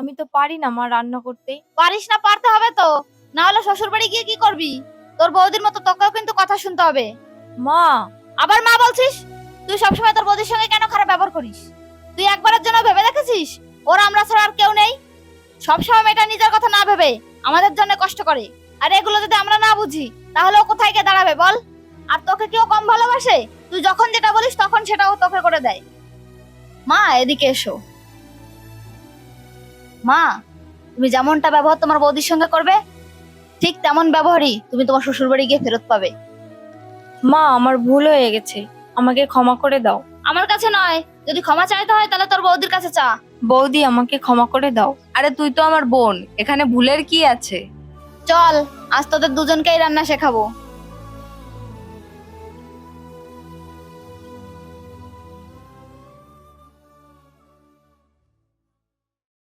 আমি তো পারি না মা রান্না করতে। পারিস না, পারতে হবে তো, না হলে শ্বশুর বাড়ি গিয়ে কি করবি? তোর বৌদির মতো তোকেও কিন্তু কথা শুনতে হবে। মা, আবার মা বলছিস? তুই সবসময় তোর বৌদির সঙ্গে কেন খারাপ ব্যবহার করিস? তুই একবারের জন্য ভেবে দেখেছিস ওরা আমরা ছাড়া আর কেউ নেই? সবসময় মেয়েটা নিজের কথা না ভেবে আমাদের জন্য কষ্ট করে। আর এগুলো যদি আমরা না বুঝি তাহলে ও কোথায় গিয়ে দাঁড়াবে বল? আর তোকে কেউ কম ভালোবাসে? তুই যখন যেটা বলিস তখন সেটাও তোকে করে দেয়। মা, এদিকে এসো। মা, তুমি যেমনটা ব্যবহার তোমার বৌদির সঙ্গে করবে, ঠিক তেমন ব্যবহারই তুমি তোমার শ্বশুর বাড়ি গিয়ে ফেরত পাবে। মা আমার ভুল হয়ে গেছে, আমাকে ক্ষমা করে দাও। আমার কাছে নয়, যদি ক্ষমা চাইতে হয় তাহলে তোর বৌদির কাছে চা। বৌদি আমাকে ক্ষমা করে দাও। আরে তুই তো আমার বোন, এখানে ভুলের কি আছে? চল, আজ তোদের দুজনকেই রান্না শেখাবো।